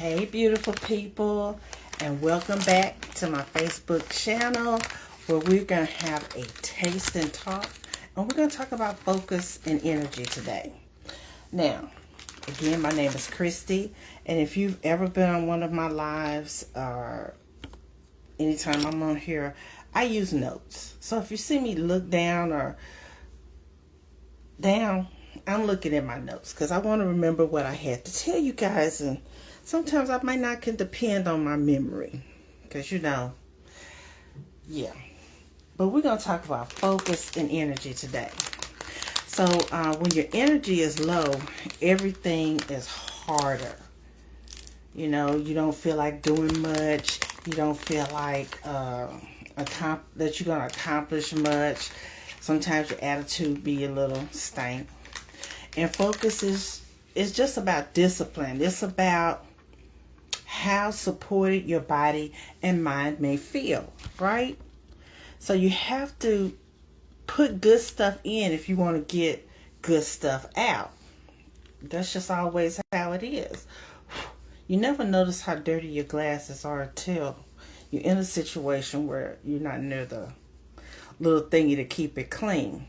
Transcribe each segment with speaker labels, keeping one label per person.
Speaker 1: Hey, beautiful people, and welcome back to my Facebook channel where we're going to have a taste and talk, and we're going to talk about focus and energy today. Now, again, my name is Christy, and if you've ever been on one of my lives or anytime I'm on here, I use notes. So if you see me look down or down, I'm looking at my notes because I want to remember what I had to tell you guys, and sometimes I might not can depend on my memory because yeah. But we're going to talk about focus and energy today. So when your energy is low, everything is harder. You know, you don't feel like doing much. You don't feel like that you're going to accomplish much. Sometimes your attitude be a little stank. And focus is just about discipline. It's about how supported your body and mind may feel, right? So you have to put good stuff in if you want to get good stuff out. That's just always how it is. You never notice how dirty your glasses are until you're in a situation where you're not near the little thingy to keep it clean.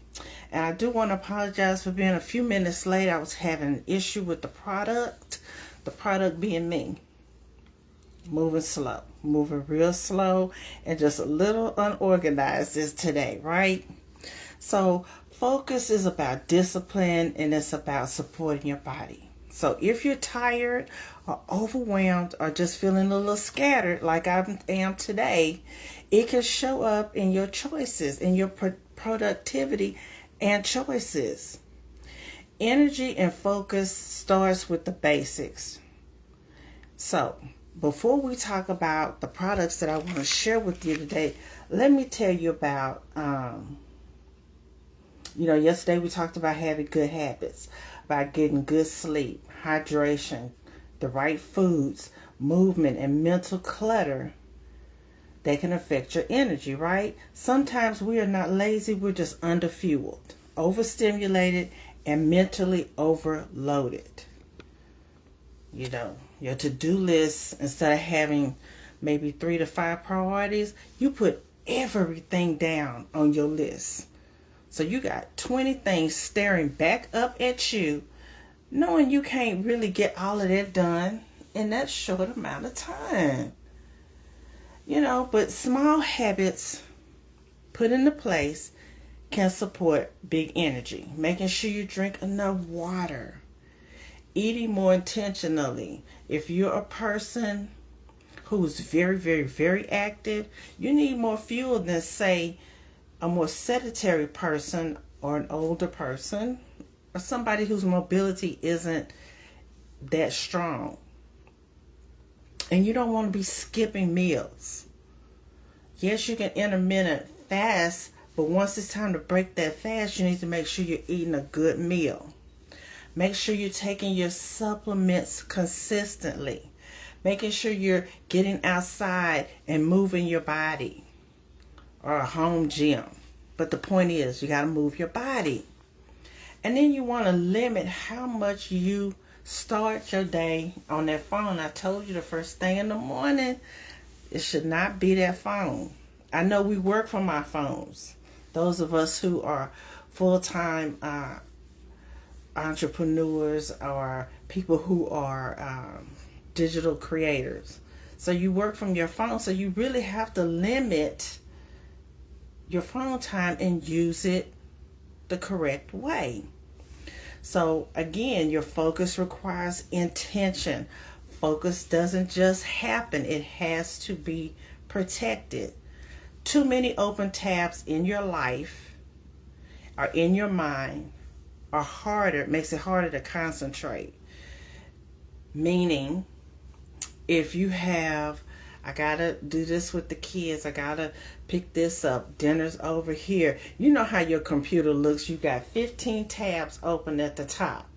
Speaker 1: And I do want to apologize for being a few minutes late. I was having an issue with the product being me. Moving real slow and just a little unorganized is today, right? So focus is about discipline, and it's about supporting your body. So if you're tired or overwhelmed or just feeling a little scattered like I am today, it can show up in your choices, in your productivity and choices. Energy and focus starts with the basics. So before we talk about the products that I want to share with you today, let me tell you about, yesterday we talked about having good habits, about getting good sleep, hydration, the right foods, movement, and mental clutter. They can affect your energy, right? Sometimes we are not lazy, we're just underfueled, overstimulated, and mentally overloaded. You know, your to-do list, instead of having maybe 3 to 5 priorities, you put everything down on your list. So you got 20 things staring back up at you, knowing you can't really get all of that done in that short amount of time. But small habits put into place can support big energy. Making sure you drink enough water. Eating more intentionally. If you're a person who's very, very, very active, you need more fuel than, say, a more sedentary person or an older person or somebody whose mobility isn't that strong. And you don't want to be skipping meals. Yes, you can intermittent fast, but once it's time to break that fast, you need to make sure you're eating a good meal. Make sure you're taking your supplements consistently. Making sure you're getting outside and moving your body, or a home gym. But the point is, you got to move your body. And then you want to limit how much you start your day on that phone. I told you the first thing in the morning, it should not be that phone. I know we work from our phones. Those of us who are full-time entrepreneurs or people who are digital creators. So you work from your phone, so you really have to limit your phone time and use it the correct way. So again, your focus requires intention. Focus doesn't just happen. It has to be protected. Too many open tabs in your life or in your mind makes it harder to concentrate. Meaning, if you have, I gotta do this with the kids, I gotta pick this up, dinner's over here. You know how your computer looks. You got 15 tabs open at the top.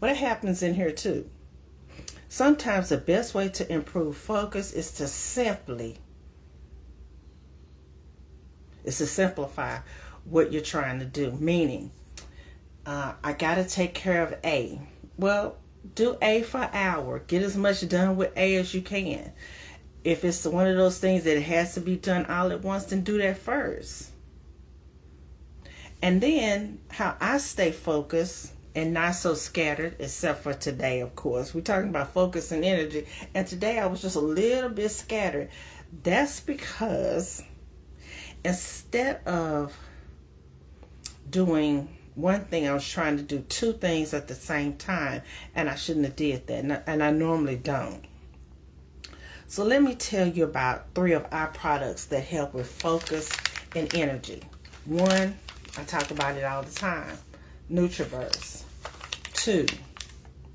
Speaker 1: Well, that happens in here too. Sometimes the best way to improve focus is to simplify what you're trying to do. Meaning, I got to take care of A. Well, Do A for an hour. Get as much done with A as you can. If it's one of those things that it has to be done all at once, then do that first. And then how I stay focused and not so scattered, except for today, of course. We're talking about focus and energy. And today I was just a little bit scattered. That's because instead of doing one thing, I was trying to do two things at the same time. And I shouldn't have did that. And I normally don't. So let me tell you about 3 of our products that help with focus and energy. 1, I talk about it all the time, NutriBurst. 2,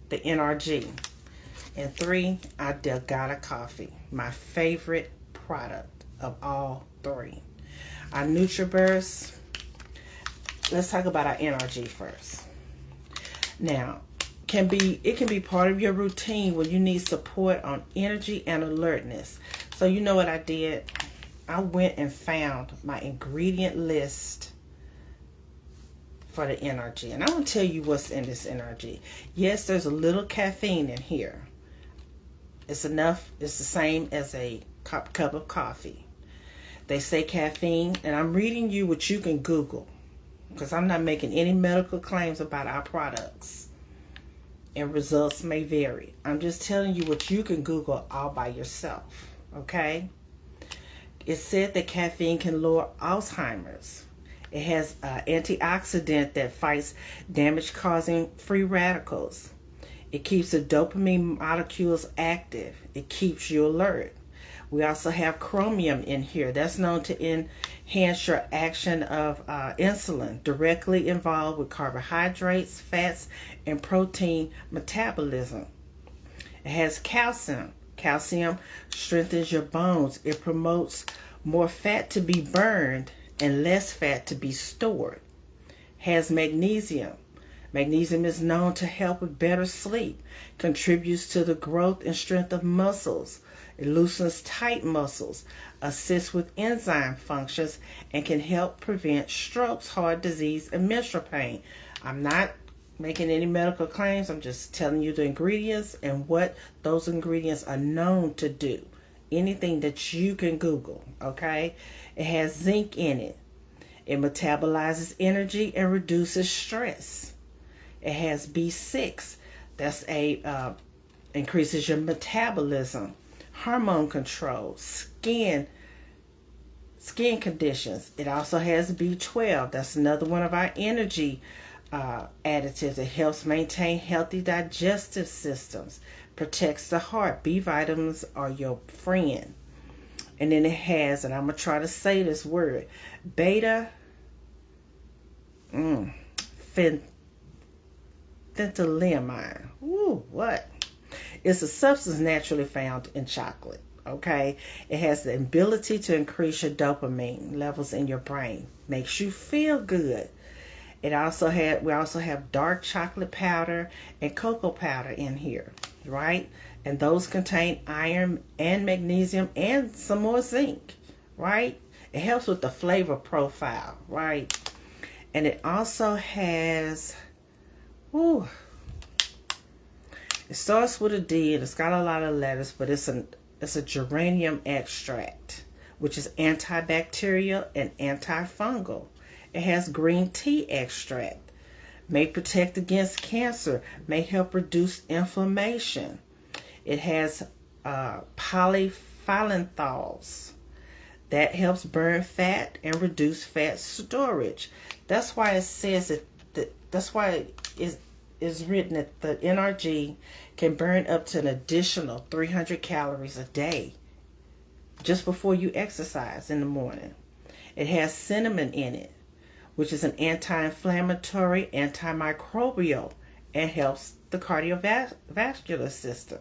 Speaker 1: the NRG. And 3, our Delgada coffee, my favorite product of all 3. Our NutriBurst, let's talk about our NRG first. Now, it can be part of your routine when you need support on energy and alertness. So you know what I did? I went and found my ingredient list for the NRG. And I'm going to tell you what's in this NRG. Yes, there's a little caffeine in here. It's enough. It's the same as a cup of coffee. They say caffeine, and I'm reading you what you can Google, because I'm not making any medical claims about our products. And results may vary. I'm just telling you what you can Google all by yourself. Okay? It said that caffeine can lower Alzheimer's. It has an antioxidant that fights damage-causing free radicals. It keeps the dopamine molecules active. It keeps you alert. We also have chromium in here. That's known to enhance your action of insulin, directly involved with carbohydrates, fats, and protein metabolism. It has calcium. Calcium strengthens your bones. It promotes more fat to be burned and less fat to be stored. Has magnesium. Magnesium is known to help with better sleep, contributes to the growth and strength of muscles. It loosens tight muscles, assists with enzyme functions, and can help prevent strokes, heart disease, and menstrual pain. I'm not making any medical claims. I'm just telling you the ingredients and what those ingredients are known to do. Anything that you can Google, okay? It has zinc in it. It metabolizes energy and reduces stress. It has B6. That's increases your metabolism, hormone control, skin conditions. It also has B12. That's another one of our energy additives. It helps maintain healthy digestive systems, protects the heart. B vitamins are your friend. And then it has, and I'm going to try to say this word, beta phenethylamine. Ooh, what? It's a substance naturally found in chocolate. Okay, it has the ability to increase your dopamine levels in your brain, makes you feel good. We also have dark chocolate powder and cocoa powder in here, right? And those contain iron and magnesium and some more zinc, right? It helps with the flavor profile, right? And it also has, it starts with a D and it's got a lot of letters, but it's a geranium extract, which is antibacterial and antifungal. It has green tea extract, may protect against cancer, may help reduce inflammation. It has polyphenols that helps burn fat and reduce fat storage. That's why it says that's why it is written that the NRG can burn up to an additional 300 calories a day just before you exercise in the morning. It has cinnamon in it, which is an anti-inflammatory, antimicrobial, and helps the cardiovascular system.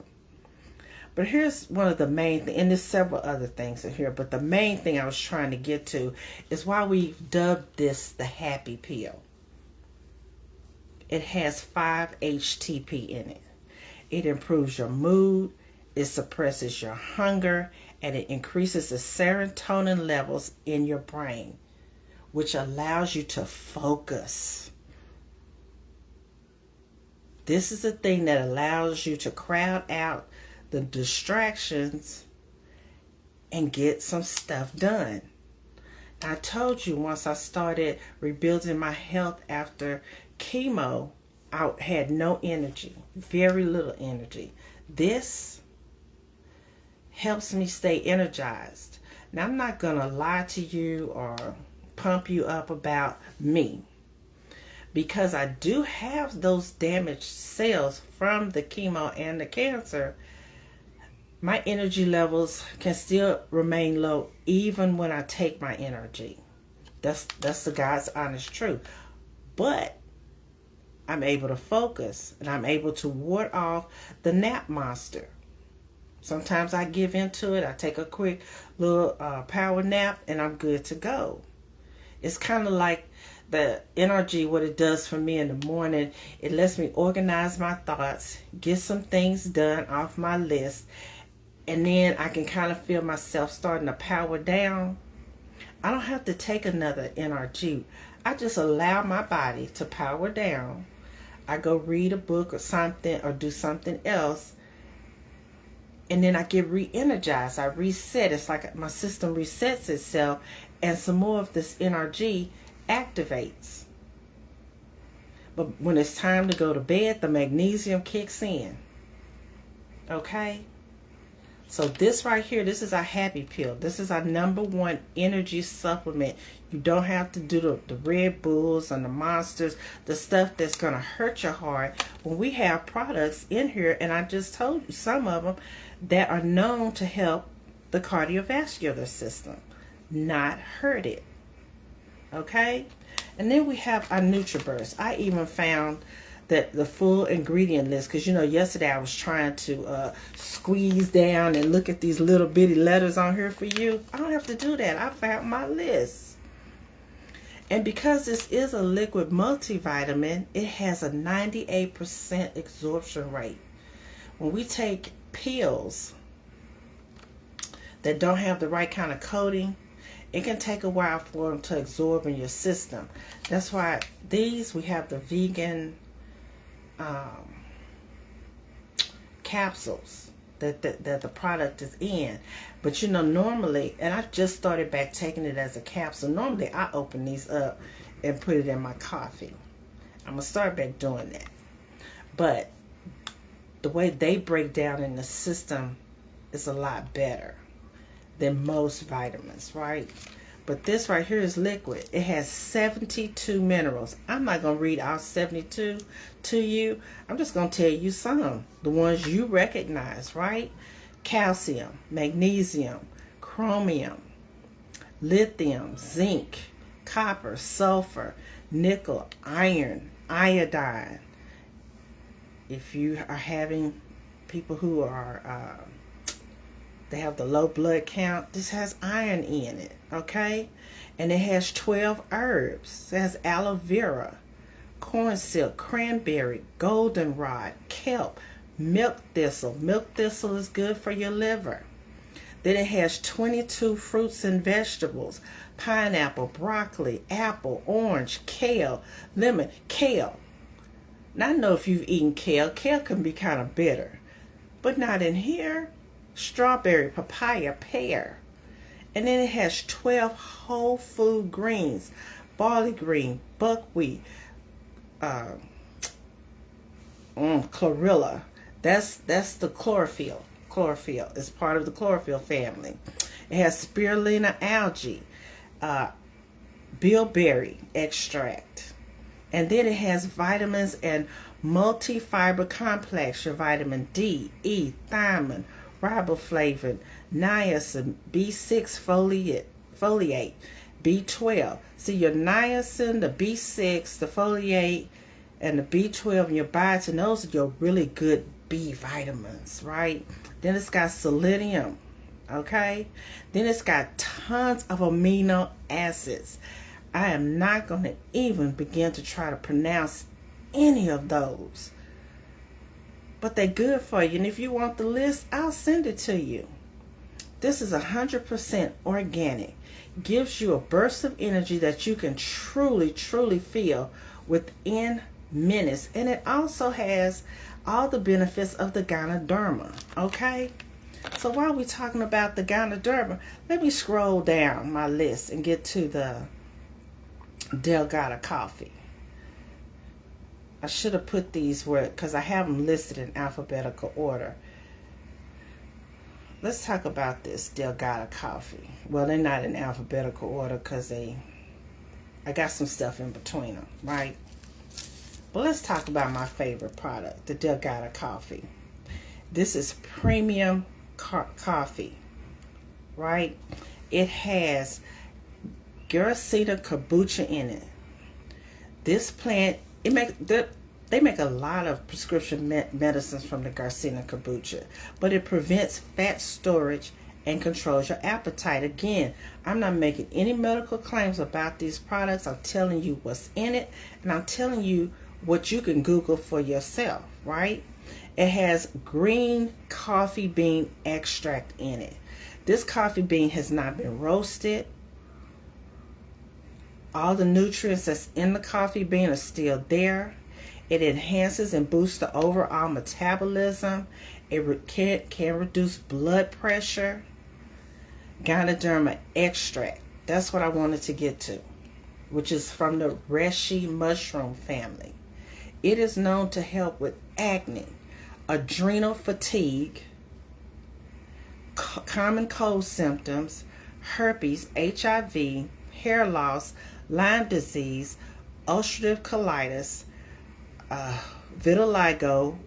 Speaker 1: But here's one of the main things, and there's several other things in here, but the main thing I was trying to get to is why we dubbed this the happy pill. It has 5-HTP in it. It improves your mood, it suppresses your hunger, and it increases the serotonin levels in your brain, which allows you to focus. This is the thing that allows you to crowd out the distractions and get some stuff done. I told you once I started rebuilding my health after chemo, I had no energy, very little energy. This helps me stay energized. Now, I'm not going to lie to you or pump you up about me, because I do have those damaged cells from the chemo and the cancer. My energy levels can still remain low even when I take my energy. That's the God's honest truth. But I'm able to focus, and I'm able to ward off the nap monster. Sometimes I give into it. I take a quick little power nap, and I'm good to go. It's kind of like the NRG, what it does for me in the morning. It lets me organize my thoughts, get some things done off my list, and then I can kind of feel myself starting to power down. I don't have to take another NRG. I just allow my body to power down. I go read a book or something, or do something else, and then I get re-energized. I reset. It's like my system resets itself, and some more of this NRG activates. But when it's time to go to bed, the magnesium kicks in. Okay? So this right here, this is our happy pill. This is our #1 energy supplement. You don't have to do the Red Bulls and the Monsters, the stuff that's going to hurt your heart. When we have products in here, and I just told you some of them, that are known to help the cardiovascular system, not hurt it. Okay? And then we have our NutriBurst. I even found that the full ingredient list, because yesterday I was trying to squeeze down and look at these little bitty letters on here for you. I don't have to do that. I found my list. And because this is a liquid multivitamin, it has a 98% absorption rate. When we take pills that don't have the right kind of coating, it can take a while for them to absorb in your system. That's why we have the vegan capsules that the product is in. But normally, and I just started back taking it as a capsule. Normally I open these up and put it in my coffee. I'm gonna start back doing that. But the way they break down in the system is a lot better than most vitamins, right? But this right here is liquid. It has 72 minerals. I'm not going to read all 72 to you. I'm just going to tell you some. The ones you recognize, right? Calcium, magnesium, chromium, lithium, zinc, copper, sulfur, nickel, iron, iodine. If you are having people who are they have the low blood count, this has iron in it, okay? And it has 12 herbs. It has aloe vera, corn silk, cranberry, goldenrod, kelp, milk thistle. Milk thistle is good for your liver. Then it has 22 fruits and vegetables: pineapple, broccoli, apple, orange, kale, lemon. Kale. Now, I know if you've eaten kale, kale can be kind of bitter, but not in here. Strawberry, papaya, pear. And then it has 12 whole food greens: barley green, buckwheat, chlorella. That's the chlorophyll. Chlorophyll is part of the chlorophyll family. It has spirulina algae, bilberry extract. And then it has vitamins and multi-fiber complex, your vitamin D, E, thiamine, riboflavin, niacin, B6 foliate, B12. See, your niacin, the B6, the foliate, and the B12 in your biotin, those are your really good B vitamins, right? Then it's got selenium, okay? Then it's got tons of amino acids. I am not going to even begin to try to pronounce any of those. But they're good for you. And if you want the list, I'll send it to you. This is 100% organic. Gives you a burst of energy that you can truly, truly feel within menace. And it also has all the benefits of the Ganoderma. Okay? So while we're talking about the Ganoderma, let me scroll down my list and get to the Delgada coffee. I should have put these where, because I have them listed in alphabetical order. Let's talk about this Delgada coffee. Well, they're not in alphabetical order because I got some stuff in between them, right? But let's talk about my favorite product, the Delgada coffee. This is premium coffee, right? It has Garcinia kombucha in it. This plant, they make a lot of prescription medicines from the Garcinia kombucha, but it prevents fat storage and controls your appetite. Again, I'm not making any medical claims about these products. I'm telling you what's in it, and I'm telling you what you can Google for yourself, right? It has green coffee bean extract in it. This coffee bean has not been roasted. All the nutrients that's in the coffee bean are still there. It enhances and boosts the overall metabolism. It can reduce blood pressure. Ganoderma extract. That's what I wanted to get to, which is from the reishi mushroom family. It is known to help with acne, adrenal fatigue, common cold symptoms, herpes, HIV, hair loss, Lyme disease, ulcerative colitis, vitiligo.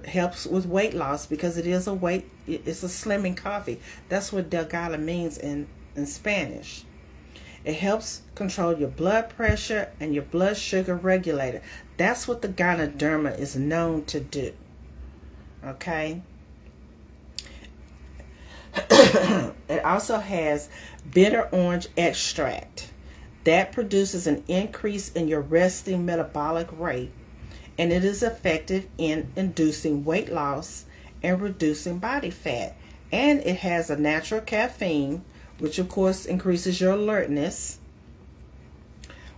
Speaker 1: Helps with weight loss because it's a slimming coffee. That's what Delgada means in Spanish. It helps control your blood pressure and your blood sugar regulator. That's what the Ganoderma is known to do. Okay? It also has bitter orange extract. That produces an increase in your resting metabolic rate, and it is effective in inducing weight loss and reducing body fat. And it has a natural caffeine, which of course increases your alertness.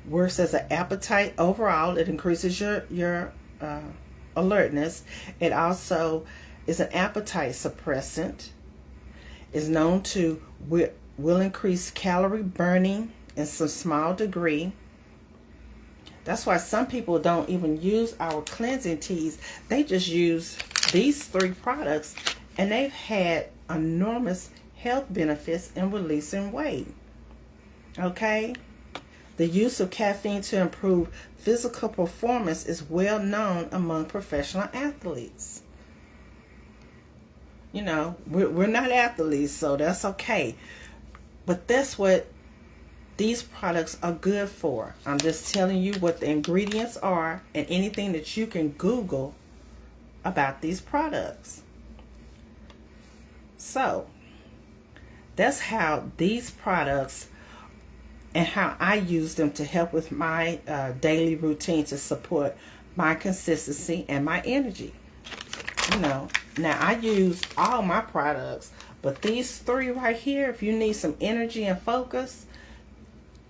Speaker 1: Works as an appetite overall. It increases your alertness. It also is an appetite suppressant. Is known to will increase calorie burning in some small degree. That's why some people don't even use our cleansing teas. They just use these 3 products, and they've had enormous health benefits in releasing weight. Okay? The use of caffeine to improve physical performance is well known among professional athletes. You know, we're not athletes, so that's okay. But that's what these products are good for. I'm just telling you what the ingredients are and anything that you can Google about these products. So, that's how these products and how I use them to help with my daily routine to support my consistency and my energy. You know, now I use all my products, but these 3 right here, if you need some energy and focus,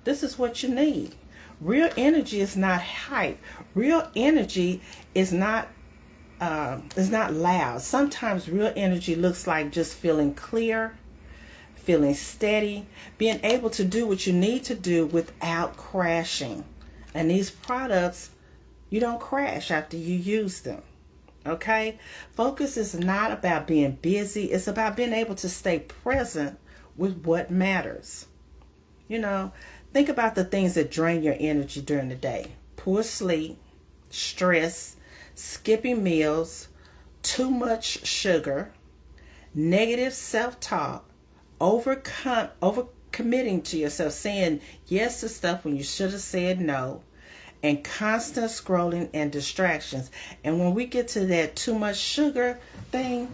Speaker 1: this is what you need. Real energy is not hype. Real energy is not loud. Sometimes real energy looks like just feeling clear, feeling steady, being able to do what you need to do without crashing. And these products, you don't crash after you use them. Okay? Focus is not about being busy. It's about being able to stay present with what matters. You know, think about the things that drain your energy during the day. Poor sleep, stress, skipping meals, too much sugar, negative self-talk, overcommitting to yourself, saying yes to stuff when you should have said no, and constant scrolling and distractions. And when we get to that too much sugar thing,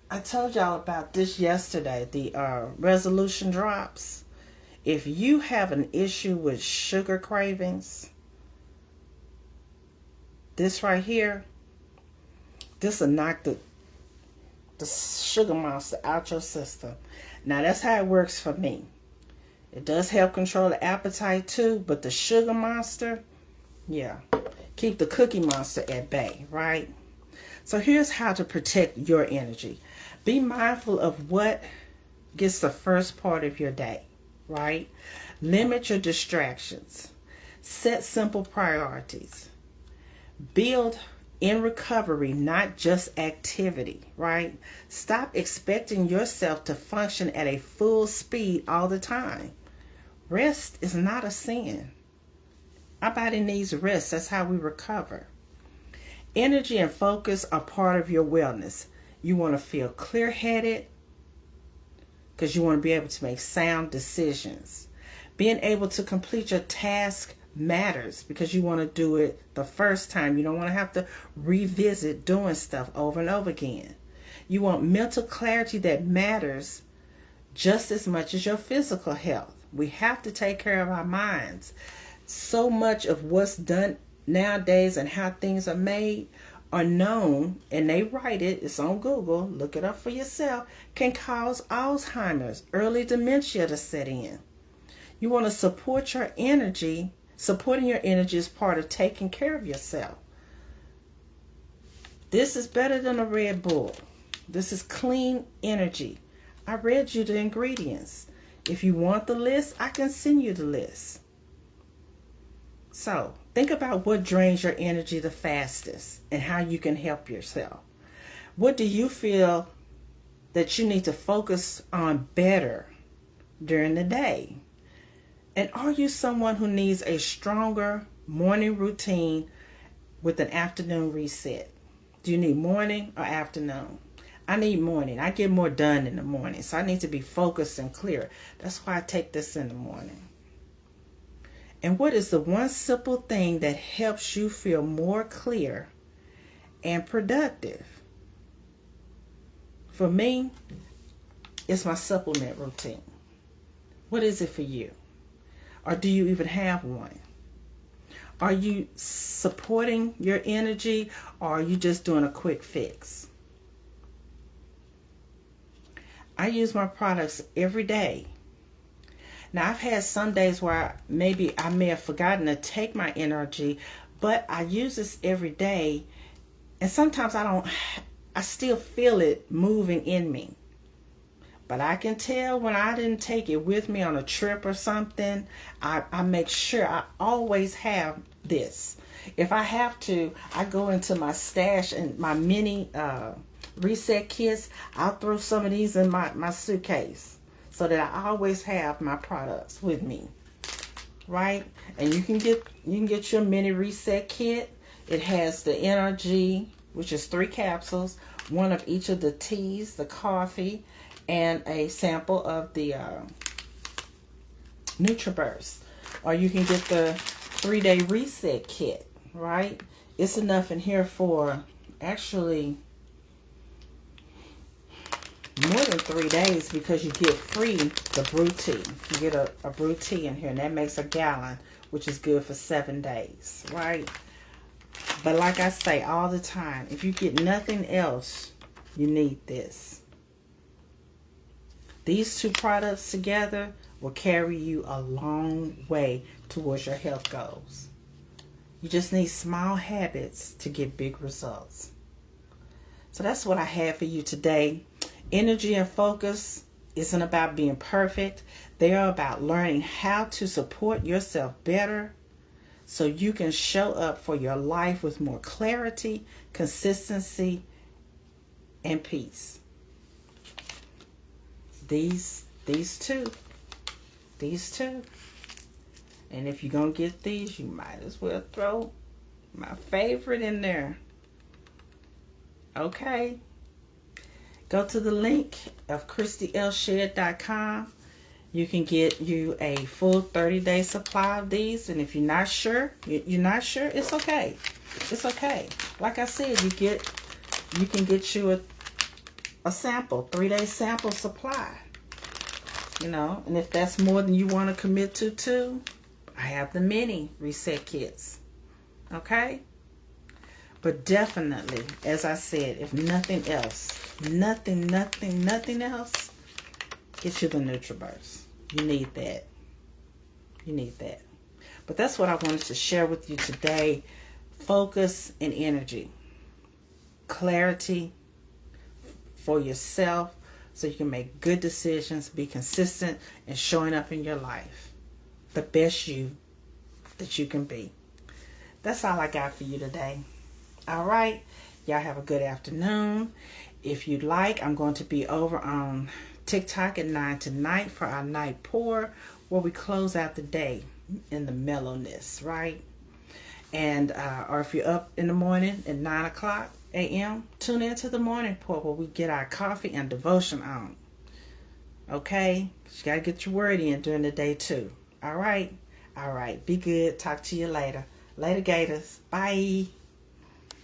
Speaker 1: I told y'all about this yesterday, the resolution drops. If you have an issue with sugar cravings, this right here, this will knock the sugar monster out your system. Now, that's how it works for me. It does help control the appetite too, but the sugar monster, yeah, keep the cookie monster at bay, right? So here's how to protect your energy. Be mindful of what gets the first part of your day, right? Limit your distractions. Set simple priorities. Build in recovery, not just activity, right? Stop expecting yourself to function at a full speed all the time. Rest is not a sin. Our body needs rest. That's how we recover. Energy and focus are part of your wellness. You want to feel clear-headed because you want to be able to make sound decisions. Being able to complete your task matters because you want to do it the first time. You don't want to have to revisit doing stuff over and over again. You want mental clarity that matters just as much as your physical health. We have to take care of our minds. So much of what's done nowadays and how things are made are known, and they write it, it's on Google, look it up for yourself, can cause Alzheimer's, early dementia to set in. You want to support your energy. Supporting your energy is part of taking care of yourself. This is better than a Red Bull. This is clean energy. I read you the ingredients. If you want the list, I can send you the list. So, think about what drains your energy the fastest and how you can help yourself. What do you feel that you need to focus on better during the day? And are you someone who needs a stronger morning routine with an afternoon reset? Do you need morning or afternoon? I need morning. I get more done in the morning, so I need to be focused and clear. That's why I take this in the morning. And what is the one simple thing that helps you feel more clear and productive? For me, it's my supplement routine. What is it for you? Or do you even have one? Are you supporting your energy, or are you just doing a quick fix? I use my products every day. Now, I've had some days where I may have forgotten to take my energy, but I use this every day, and sometimes I still feel it moving in me. But I can tell when I didn't take it with me on a trip or something. I make sure I always have this. If I have to, I go into my stash and my mini reset kits. I'll throw some of these in my suitcase so that I always have my products with me, right? And you can get your mini reset kit. It has the NRG, which is 3 capsules, one of each of the teas, the coffee, and a sample of the NutriBurst. Or you can get the 3-day reset kit, right? It's enough in here for actually more than 3 days because you get free the brew tea. You get a brew tea in here, and that makes a gallon, which is good for 7 days, right? But like I say all the time, if you get nothing else, you need this. These 2 products together will carry you a long way towards your health goals. You just need small habits to get big results. So that's what I have for you today. Energy and focus isn't about being perfect. They are about learning how to support yourself better so you can show up for your life with more clarity, consistency, and peace. These two. And if you're going to get these, you might as well throw my favorite in there. Okay. Go to the link of ChristyLShed.com. You can get you a full 30-day supply of these. And if you're not sure, it's okay. It's okay. Like I said, you can get you a sample, 3-day sample supply. And if that's more than you want to commit to too, I have the mini reset kits. Okay? But definitely, as I said, if nothing else, nothing else, get you the NutriBurst. You need that. But that's what I wanted to share with you today. focus and energy, clarity for yourself so you can make good decisions, be consistent in showing up in your life. The best you that you can be. That's all I got for you today. All right. Y'all have a good afternoon. If you'd like, I'm going to be over on TikTok at 9 tonight for our night pour, where we close out the day in the mellowness, right? And or if you're up in the morning at 9 o'clock a.m., tune into the morning pour where we get our coffee and devotion on. Okay? You got to get your word in during the day too. All right? All right. Be good. Talk to you later. Later, Gators. Bye.